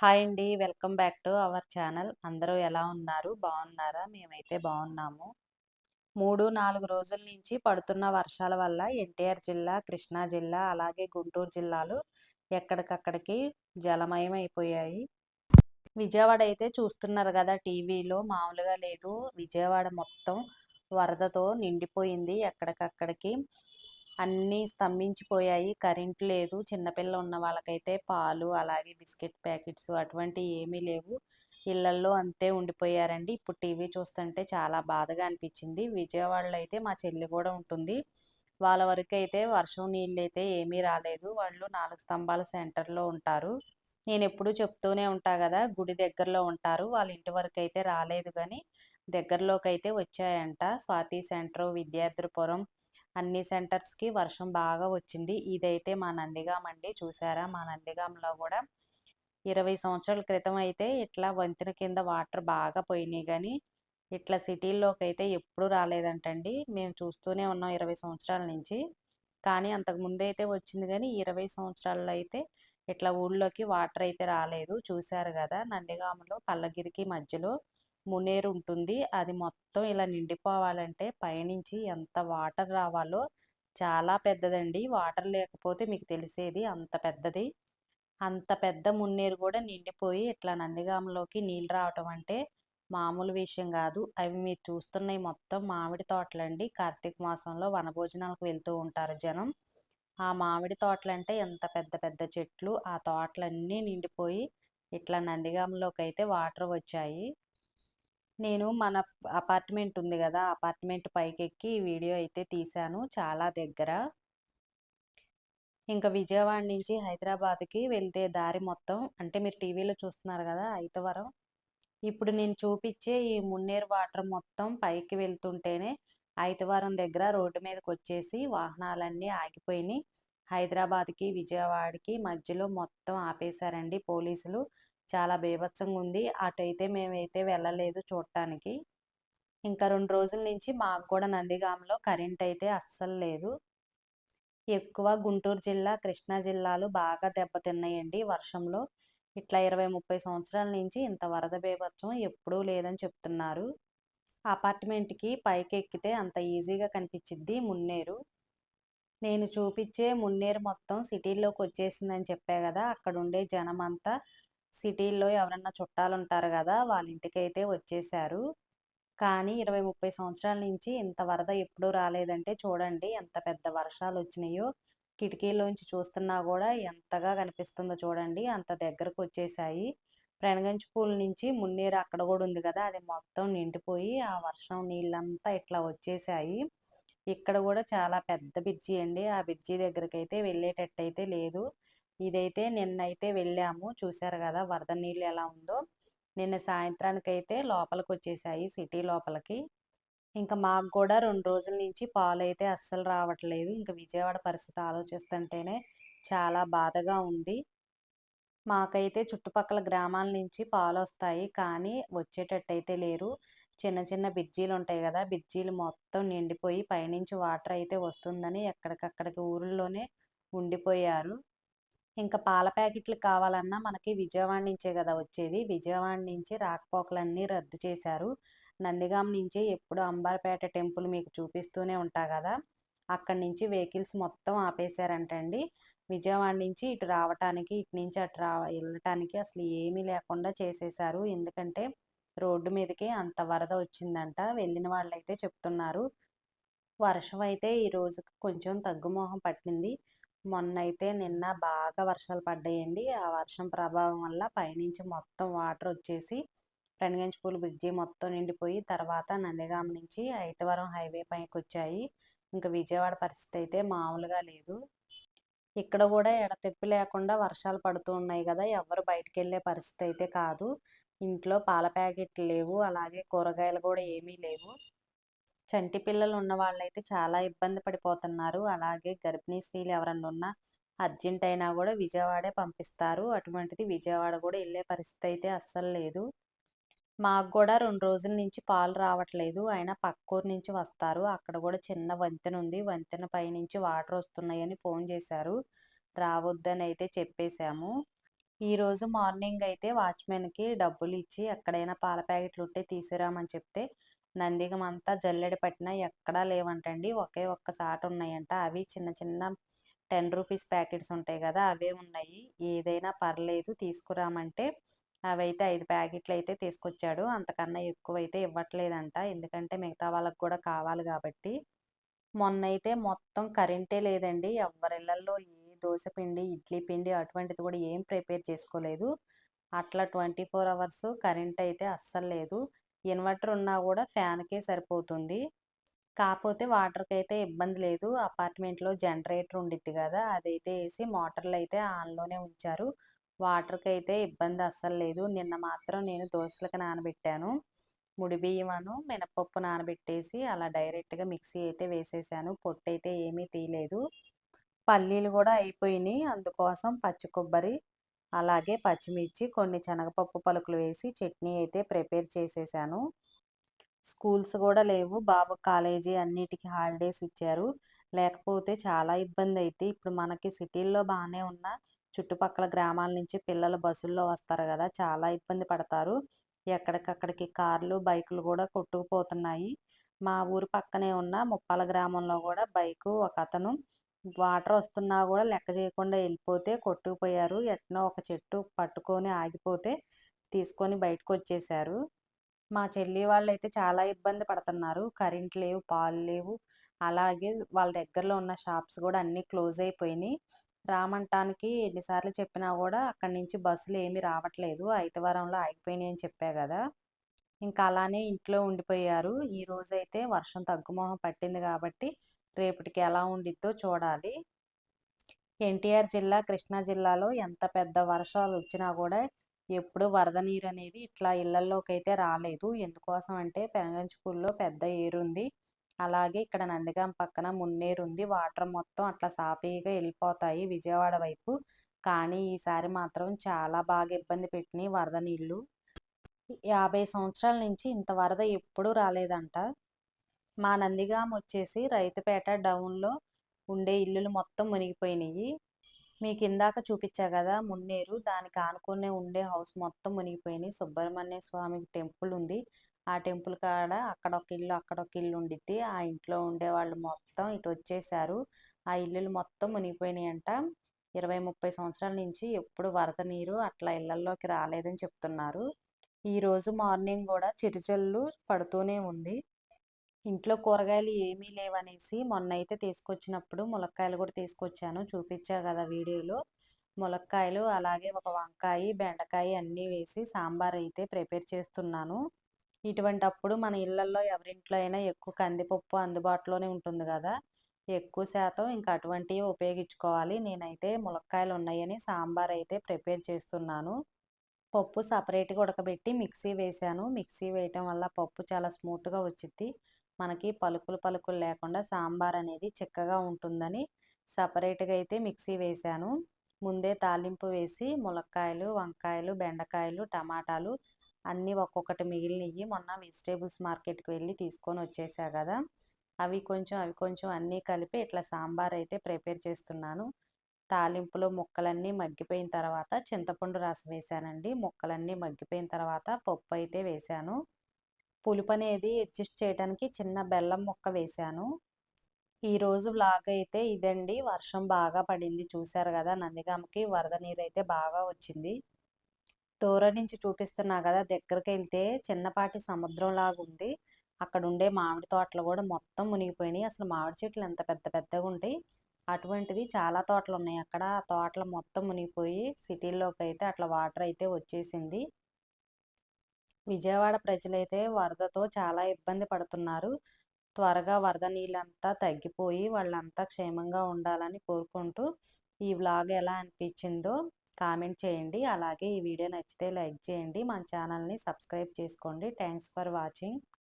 Hi అండి. Welcome back to our channel. అందరూ ఎలా ఉన్నారు? బాగున్నారా? మేమైతే బాగున్నాము. 3, 4 రోజుల నుంచి పడుతున్న వర్షాల వల్ల ఎన్టీఆర్ జిల్లా, కృష్ణా జిల్లా, అలాగే గుంటూరు జిల్లాలు ఎక్కడికక్కడికి జలమయం అయిపోయాయి. విజయవాడ అయితే చూస్తున్నారు గదా టీవీలో, మామూలుగా లేదు. విజయవాడ మొత్తం వరదతో నిండిపోయింది. ఎక్కడికక్కడికి అన్నీ స్తంభించిపోయాయి. కరెంట్ లేదు. చిన్నపిల్ల ఉన్న వాళ్ళకైతే పాలు, అలాగే బిస్కెట్ ప్యాకెట్స్ అటువంటివి ఏమీ లేవు. ఇళ్లల్లో అంతే ఉండిపోయారండి. ఇప్పుడు టీవీ చూస్తుంటే చాలా బాధగా అనిపించింది. విజయవాడలో అయితే మా చెల్లి కూడా ఉంటుంది. వాళ్ళ వరకైతే వర్షం నీళ్ళైతే ఏమీ రాలేదు. వాళ్ళు 4 స్తంభాల సెంటర్‌లో ఉంటారు. నేనెప్పుడూ చెప్తూనే ఉంటా గదా! గుడి దగ్గరలో ఉంటారు. వాళ్ళ ఇంటి వరకైతే రాలేదు గానీ, దగ్గరలోకైతే వచ్చాయంట. స్వాతి సెంటరు, విద్యార్థిపురం అన్ని సెంటర్స్‌కి వర్షం బాగా వచ్చింది. ఇదైతే మా నందిగామ అండి. చూసారా? మా నందిగామలో గూడా 20 సంవత్సరాల క్రితం అయితే ఇట్లా వంతెన కింద వాటర్ బాగా పోయినియి గానీ, ఇట్లా సిటీల్లోకైతే ఎప్పుడూ రాలేదంటండి. మేము చూస్తూనే ఉన్నాం 20 సంవత్సరాల నుంచి. కానీ అంతకుముందైతే వచ్చింది గానీ, ఈ 20 సంవత్సరాల్లో అయితే ఇట్లా ఊళ్ళోకి వాటర్ అయితే రాలేదు. చూసారు గదా! నందిగామలో కల్లగిరికి మధ్యలో మున్నేరు ఉంటుంది. అది మొత్తం ఇలా నిండిపోవాలంటే పైనుంచి ఎంత వాటర్ రావాలో చాలా పెద్దదండి. వాటర్ లేకపోతే మీకు తెలిసేది అంత పెద్దది. అంత పెద్ద మున్నేరు గూడా నిండిపోయి ఇట్లా నందిగామలోకి నీళ్ళు రావటం అంటే మామూలు విషయం గాదు. అవి మీరు చూస్తున్నయి మొత్తం మామిడి తోటలండి. కార్తీక మాసంలో వనభోజనాలకు వెళ్తూ ఉంటారు జనం. ఆ మామిడి తోటలంటే ఎంత పెద్ద పెద్ద చెట్లు. ఆ తోటలన్నీ నిండిపోయి ఇట్లా నందిగామలోకైతే వాటర్ వచ్చాయి. నేను మన అపార్ట్‌మెంట్ ఉంది గదా! అపార్ట్‌మెంట్ పైకెక్కి ఈ వీడియో అయితే తీశాను. చాలా దగ్గర. ఇంక విజయవాడ నుంచి హైదరాబాద్‌కి వెళ్తే దారి మొత్తం అంటే మీరు టీవీలో చూస్తున్నారు గదా! అయితవరం. ఇప్పుడు నేను చూపిచ్చే ఈ మున్నేరు వాటర్ మొత్తం పైకి వెళ్తుంటేనే అయితవరం దగ్గర రోడ్డు మీదకొచ్చేసి వాహనాలన్నీ ఆగిపోయినియి. హైదరాబాద్‌కి, విజయవాడకి మధ్యలో మొత్తం ఆపేశారండి పోలీసులు. చాలా బీభత్సంగుంది. అటైతే మేమైతే వెళ్ళలేదు చూడటానికి. ఇంకా 2 రోజుల నుంచి మాకు కూడా నందిగామలో కరెంటయితే అస్సలు లేదు. ఎక్కువ గుంటూరు జిల్లా, కృష్ణా జిల్లాలు బాగా దెబ్బతిన్నాయండి వర్షంలో. ఇట్లా 20, 30 సంవత్సరాల నుంచి ఇంత వరద బీభత్సం ఎప్పుడూ లేదని చెప్తున్నారు. అపార్ట్‌మెంట్‌కి పైకెక్కితే అంత ఈజీగా కనిపిచ్చిద్ది మున్నేరు. నేను చూపిచ్చే మున్నేరు మొత్తం సిటీల్లోకొచ్చేసిందని చెప్పా గదా! అక్కడుండే జనమంతా సిటీల్లో ఎవరన్నా చుట్టాలుంటారు గదా! వాళ్ళ ఇంటికైతే వచ్చేశారు. కానీ 20, 30 సంవత్సరాల నుంచి ఇంత వరద ఎప్పుడూ రాలేదంటే చూడండి ఎంత పెద్ద వర్షాలొచ్చినియో. కిటికీలోంచి చూస్తున్నా గూడా ఎంతగా కనిపిస్తుందో చూడండి. అంత దగ్గరకొచ్చేశాయి. పెనగంచిపూలు నుంచి మున్నేరు అక్కడ గూడా ఉంది గదా! అది మొత్తం నిండిపోయి ఆ వర్షం నీళ్ళంతా ఇట్లా వచ్చేశాయి. ఇక్కడ గూడా చాలా పెద్ద బ్రిడ్జి అండి. ఆ బ్రిడ్జి దగ్గరకైతే వెళ్ళేటట్టయితే లేదు. ఇదైతే నిన్నైతే వెళ్ళాము. చూసారు గదా! వరద నీళ్ళు ఎలా ఉందో. నిన్న సాయంత్రానికైతే లోపలికొచ్చేశాయి సిటీ లోపలికి. ఇంక మాకు గూడా 2 రోజుల నుంచి పాలైతే అస్సలు రావట్లేదు. ఇంక విజయవాడ పరిస్థితి ఆలోచిస్తుంటేనే చాలా బాధగా ఉంది. మాకైతే చుట్టుపక్కల గ్రామాల నుంచి పాలొస్తాయి. కానీ వచ్చేటట్టయితే లేరు. చిన్న చిన్న బ్రిడ్జీలుంటాయి గదా! బ్రిడ్జీలు మొత్తం నిండిపోయి పైనుంచి వాటర్ అయితే వస్తుందని ఎక్కడికక్కడికి ఊరుల్లోనే ఉండిపోయారు. ఇంకా పాల ప్యాకెట్లు కావాలన్నా మనకి విజయవాడ నుంచే గదా వచ్చేది. విజయవాడ నుంచి రాకపోకలన్నీ రద్దు చేశారు. నందిగామ నుంచి ఎప్పుడు అంబర్పేట టెంపుల్ మీకు చూపిస్తూనే ఉంటా గదా! అక్కడి నుంచి వెహికల్స్ మొత్తం ఆపేశారంటండి. విజయవాడ నుంచి ఇటు రావటానికి, ఇటు నుంచి అటు ఎళ్ళటానికి అసలు ఏమీ లేకుండా చేసేశారు. ఎందుకంటే రోడ్డు మీదకి అంత వరద వచ్చిందంట. వెళ్ళిన వాళ్ళైతే చెప్తున్నారు. వర్షం అయితే ఈ రోజుకి కొంచెం తగ్గుముఖం పట్టింది. మొన్నైతే నిన్న బాగా వర్షాలు పడ్డాయండి. ఆ వర్షం ప్రభావం వల్ల పైనుంచి మొత్తం వాటరొచ్చేసి పెనగంచిపూలు బ్రిడ్జి మొత్తం నిండిపోయి తర్వాత నందిగామ నుంచి అయితవరం హైవే పైకొచ్చాయి. ఇంక విజయవాడ పరిస్థితి అయితే మామూలుగా లేదు. ఇక్కడ గూడా ఎడతెరిపి లేకుండా వర్షాలు పడుతూ ఉన్నాయి గదా! ఎవ్వరు బయటికెళ్ళే పరిస్థితి అయితే కాదు. ఇంట్లో పాల ప్యాకెట్లు లేవు. అలాగే కూరగాయలు గూడా ఏమీ లేవు. చంటి పిల్లలు ఉన్న వాళ్ళైతే చాలా ఇబ్బంది పడిపోతున్నారు. అలాగే గర్భిణీ స్త్రీలు ఎవరన్నా ఉన్నా అర్జెంట్ అయినా గూడా విజయవాడే పంపిస్తారు. అటువంటిది విజయవాడ గూడా ఎళ్ళే పరిస్థితి అయితే అస్సలు లేదు. మాకు గూడా 2 రోజుల నుంచి పాలు రావట్లేదు. అయినా పక్కూరు నుంచి వస్తారు. అక్కడ గూడా చిన్న వంతెనుంది. వంతెన పైనుంచి వాటరొస్తున్నాయని ఫోను జేశారు. రావొద్దనైతే చెప్పేశాము. ఈరోజు మార్నింగ్ అయితే వాచ్మెన్కి డబ్బులు ఇచ్చి ఎక్కడైనా పాల ప్యాకెట్లు ఉంటే తీసుకురామని చెప్తే నందిగం అంతా జల్లెడ పట్టినా ఎక్కడా లేవంటండి. ఒకే ఒక్క చాట ఉన్నాయంట. అవి చిన్న చిన్న 10 రూపీస్ ప్యాకెట్స్ ఉంటాయి కదా, అవే ఉన్నాయి. ఏదైనా పర్లేదు తీసుకురామంటే అవైతే 5 ప్యాకెట్లు అయితే తీసుకొచ్చాడు. అంతకన్నా ఎక్కువైతే ఇవ్వట్లేదంట. ఎందుకంటే మిగతా వాళ్ళకి కూడా కావాలి కాబట్టి. మొన్నైతే మొత్తం కరెంటే లేదండి. ఎవ్వరిళ్ళల్లో ఏ దోస పిండి, ఇడ్లీ పిండి అటువంటిది కూడా ఏం ప్రిపేర్ చేసుకోలేదు. అట్లా 24 అవర్స్ కరెంట్ అయితే అస్సలు లేదు. ఇన్వర్టర్ ఉన్నా కూడా ఫ్యాన్‌కే సరిపోతుంది. కాపోతే వాటర్‌కైతే ఇబ్బంది లేదు. అపార్ట్మెంట్‌లో జనరేటర్ ఉండిద్ది గదా, అదైతే ఏసి మోటార్లయితే ఆన్‌లోనే ఉంచారు. వాటర్‌కైతే ఇబ్బంది అస్సలు లేదు. నిన్న మాత్రం నేను దోసలకి నానబెట్టాను. ముడి బియ్యమను, మినపప్పు నానబెట్టేసి అలా డైరెక్ట్‌గా మిక్సీ అయితే వేసేసాను. పొట్టయితే ఏమీ తీయలేదు. పల్లీలు గూడా అయిపోయినియి. అందుకోసం పచ్చి కొబ్బరి, అలాగే పచ్చిమిర్చి, కొన్ని శనగపప్పు పలుకులు వేసి చట్నీ అయితే ప్రిపేర్ చేసేసాను. స్కూల్స్ గూడా లేవు. బాబుకి కాలేజీ అన్నిటికి హాలిడేస్ ఇచ్చారు. లేకపోతే చాలా ఇబ్బందయిద్ది. ఇప్పుడు మనకి సిటీల్లో బానే ఉన్నా, చుట్టుపక్కల గ్రామాల నుంచి పిల్లలు బస్సుల్లో వస్తారు గదా, చాలా ఇబ్బంది పడతారు. ఎక్కడికక్కడికి కార్లు, బైకులు గూడా కొట్టుకుపోతున్నాయి. మా ఊరు పక్కనే ఉన్న ముప్పాల గ్రామంలో గూడా బైకు ఒకతను వాటర్ వస్తున్నా గూడా లెక్క చేయకుండా ఎళ్ళిపోతే కొట్టుకుపోయారు. ఎట్నో ఒక చెట్టు పట్టుకొని ఆగిపోతే తీసుకొని బయటకొచ్చేశారు. మా చెల్లి వాళ్ళైతే చాలా ఇబ్బంది పడుతున్నారు. కరెంట్ లేవు, పాలు లేవు. అలాగే వాళ్ళ దగ్గరలో ఉన్న షాప్స్ గూడా అన్నీ క్లోజ్ అయిపోయినియి. రామంటానికి ఎన్ని సార్లు చెప్పినా గూడా అక్కడి నుంచి బస్సులు ఏమీ రావట్లేదు. ఐతవరంలో ఆగిపోయినాయని చెప్పా గదా, ఇంకా అలానే ఇంట్లో ఉండిపోయారు. ఈరోజైతే వర్షం తగ్గుముఖం పట్టింది గాబట్టి రేపటికి ఎలా ఉండిద్దో చూడాలి. ఎన్టీఆర్ జిల్లా, కృష్ణా జిల్లాలో ఎంత పెద్ద వర్షాలొచ్చినా గూడా ఎప్పుడు వరద నీరనేది ఇట్లా ఇళ్లల్లోకైతే రాలేదు. ఎందుకోసం అంటే పెనంగంచిపూడిలో పెద్ద ఏరుంది. అలాగే ఇక్కడ నందిగాం పక్కన మున్నేరుంది. వాటర్ మొత్తం అట్లా సాఫీగా ఎళ్ళిపోతాయి విజయవాడ వైపు. కానీ ఈసారి మాత్రం చాలా బాగా ఇబ్బంది పెట్టినియి వరద నీళ్ళు. 50 సంవత్సరాల నుంచి ఇంత వరద ఎప్పుడూ రాలేదంట. మా నందిగాం వచ్చేసి రైతుపేట డౌన్‌లో ఉండే ఇల్లులు మొత్తం మునిగిపోయినియి. మీకిందాక చూపిచ్చా గదా మున్నేరు, దానికి ఆనుకునే ఉండే హౌస్ మొత్తం మునిగిపోయినియి. సుబ్రహ్మణ్య స్వామి టెంపుల్ ఉంది. ఆ టెంపుల్ కాడ అక్కడొక ఇల్లు, అక్కడొక ఇల్లు ఉండిద్ది. ఆ ఇంట్లో ఉండేవాళ్ళు మొత్తం ఇటొచ్చేశారు. ఆ ఇల్లులు మొత్తం మునిగిపోయినియంట. 20, 30 సంవత్సరాల నుంచి ఎప్పుడు వరద నీరు అట్లా ఇళ్లల్లోకి రాలేదని చెప్తున్నారు. ఈరోజు మార్నింగ్ గూడా చిరుజల్లు పడుతూనే ఉంది. ఇంట్లో కూరగాయలు ఏమీ లేవనేసి మొన్నైతే తీసుకొచ్చినప్పుడు ములక్కాయలు కూడా తీసుకొచ్చాను. చూపిచ్చా గదా వీడియోలో. ములక్కాయలు, అలాగే ఒక వంకాయి, బెండకాయి అన్నీ వేసి సాంబార్ అయితే ప్రిపేర్ చేస్తున్నాను. ఇటువంటప్పుడు మన ఇళ్లల్లో ఎవరింట్లో అయినా ఎక్కువ కందిపప్పు అందుబాటులోనే ఉంటుంది గదా, ఎక్కువ శాతం ఇంక అటువంటియే ఉపయోగించుకోవాలి. నేనైతే ములక్కాయలు ఉన్నాయని సాంబార్ అయితే ప్రిపేర్ చేస్తున్నాను. పప్పు సపరేట్‌గా ఉడకబెట్టి మిక్సీ వేశాను. మిక్సీ వేయటం వల్ల పప్పు చాలా స్మూత్‌గా వచ్చిద్ది. మనకి పలుకులు పలుకులు లేకుండా సాంబార్ అనేది చిక్కగా ఉంటుందని సపరేట్‌గా అయితే మిక్సీ వేశాను. ముందే తాలింపు వేసి ములక్కాయలు, వంకాయలు, బెండకాయలు, టమాటాలు అన్నీ ఒక్కొక్కటి మిగిలినియి మొన్న వెజిటేబుల్స్ మార్కెట్‌కి వెళ్ళి తీసుకొని వచ్చేసా గదా, అవి కొంచెం అన్నీ కలిపి ఇట్లా సాంబార్ అయితే ప్రిపేర్ చేస్తున్నాను. తాలింపులో ముక్కలన్నీ మగ్గిపోయిన తర్వాత చింతపండు రసం వేశానండి. ముక్కలన్నీ మగ్గిపోయిన తర్వాత పప్పు అయితే వేశాను. పులుపనేది అడ్జస్ట్ చేయడానికి చిన్న బెల్లం ముక్క వేశాను. ఈరోజు వ్లాగ్ అయితే ఇదండి. వర్షం బాగా పడింది చూశారు గదా, నందిగామకి వరద నీరైతే బాగా వచ్చింది. దూరం నుంచి చూపిస్తున్నా గదా, దగ్గరికెళ్తే చిన్నపాటి సముద్రంలాగుంది. అక్కడుండే మామిడి తోటలు గూడా మొత్తం మునిగిపోయినియి. అసలు మామిడి చెట్లు ఎంత పెద్ద పెద్దగుంటాయి. అటువంటిది చాలా తోటలున్నాయి అక్కడ. ఆ తోటలు మొత్తం మునిగిపోయి సిటీల్లోకైతే అట్లా వాటర్ అయితే వచ్చేసింది. విజయవాడ ప్రజలైతే వరదతో చాలా ఇబ్బంది పడుతున్నారు. త్వరగా వరద నీళ్ళంతా తగ్గిపోయి వాళ్ళంతా క్షేమంగా ఉండాలని కోరుకుంటూ, ఈ వ్లాగ్ ఎలా అనిపించిందో కామెంట్ చేయండి. అలాగే ఈ వీడియో నచ్చితే లైక్ చేయండి. మన ఛానల్‌ని సబ్స్క్రైబ్ చేసుకోండి. Thanks for watching.